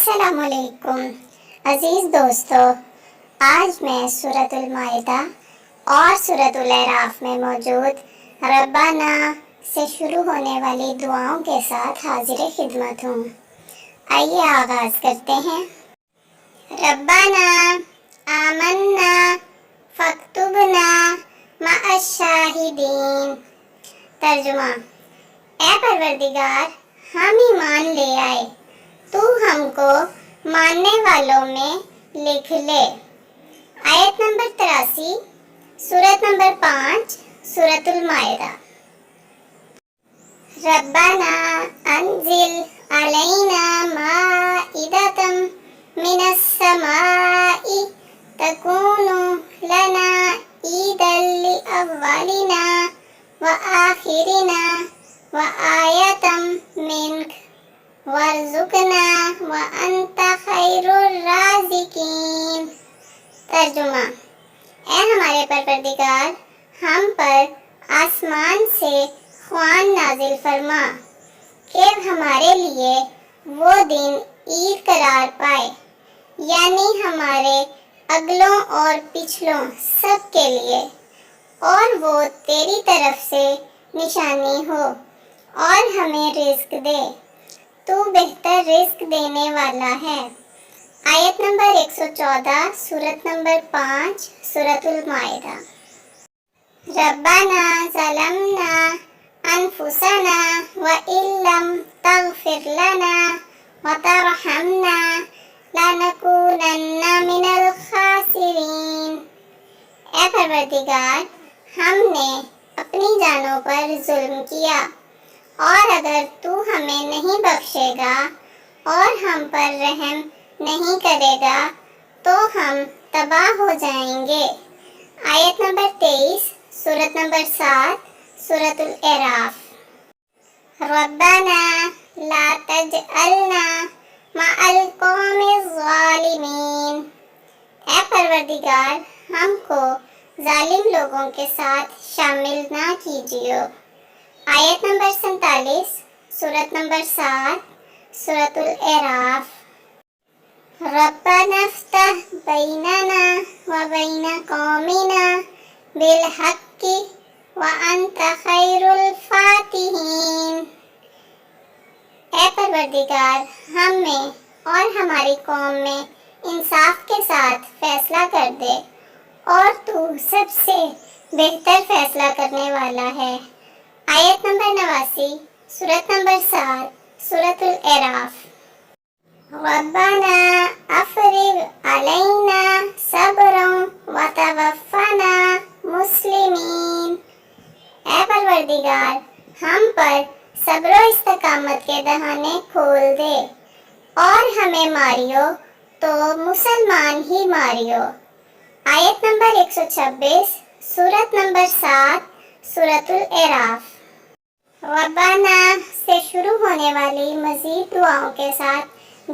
السلام علیکم عزیز دوستو، آج میں سورۃ المائدہ اور سورۃ الاعراف میں موجود ربنا سے شروع ہونے والی دعاؤں کے ساتھ حاضر خدمت ہوں۔ آئیے آغاز کرتے ہیں۔ ربنا آمنا فاکتبنا مع الشاہدین۔ ترجمہ: اے پروردگار، ہم ایمان لے آئے، تو ہم کو ماننے والوں میں لکھ لے۔ آیت نمبر 83، سورت نمبر 5، سورۃ المائدہ۔ ربنا انزل علینا مائدۃ من السماء تکون لنا عیدا لاولنا وآخرنا وآیۃ منک وارزقنا وانت خیر الرازقین۔ ترجمہ: اے ہمارے پروردگار، ہم پر آسمان سے خوان نازل فرما کہ ہمارے لیے وہ دن عید قرار پائے، یعنی ہمارے اگلوں اور پچھلوں سب کے لیے، اور وہ تیری طرف سے نشانی ہو، اور ہمیں رزق دے، تو بہتر رزق دینے والا ہے۔ آیت نمبر 114، سورت نمبر 5، سورۃ المائدہ۔ ربنا ظلمنا انفسنا وان لم تغفر لنا وترحمنا لنکونن من الخاسرین۔ اے پروردگار، ہم نے اپنی جانوں پر ظلم کیا، اور اگر تو ہمیں نہیں بخشے گا اور ہم پر رحم نہیں کرے گا تو ہم تباہ ہو جائیں گے۔ آیت نمبر 23، سورت نمبر 7، سورۃ الاعراف۔ ربنا لا تجعلنا مع القوم الظالمین۔ اے پروردگار، ہم کو ظالم لوگوں کے ساتھ شامل نہ کیجیے۔ آیت نمبر 47، سورت نمبر 7، سورۃ الاعراف۔ ربنا افتح بیننا وبین قومنا بالحق وانت خیر الفاتحین۔ اے پروردگار، ہم میں اور ہماری قوم میں انصاف کے ساتھ فیصلہ کر دے، اور تو سب سے بہتر فیصلہ کرنے والا ہے۔ آیت نمبر 89، سورت نمبر 7، سورۃ الاعراف۔ ربنا افرغ علینا صبرا وتوفنا مسلمین۔ اے پروردگار، ہم پر صبر و استقامت کے دہانے کھول دے، اور ہمیں ماریو تو مسلمان ہی ماریو۔ آیت نمبر 126، سورت نمبر 7، سورۃ الاعراف۔ ربنا سے شروع ہونے والی مزید دعاؤں کے ساتھ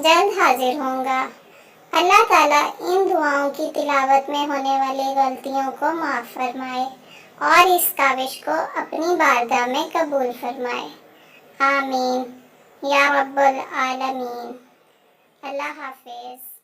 جلد حاضر ہوں گا۔ اللہ تعالیٰ ان دعاؤں کی تلاوت میں ہونے والی غلطیوں کو معاف فرمائے، اور اس کاوش کو اپنی بارگاہ میں قبول فرمائے۔ آمین یا رب العالمین۔ اللہ حافظ۔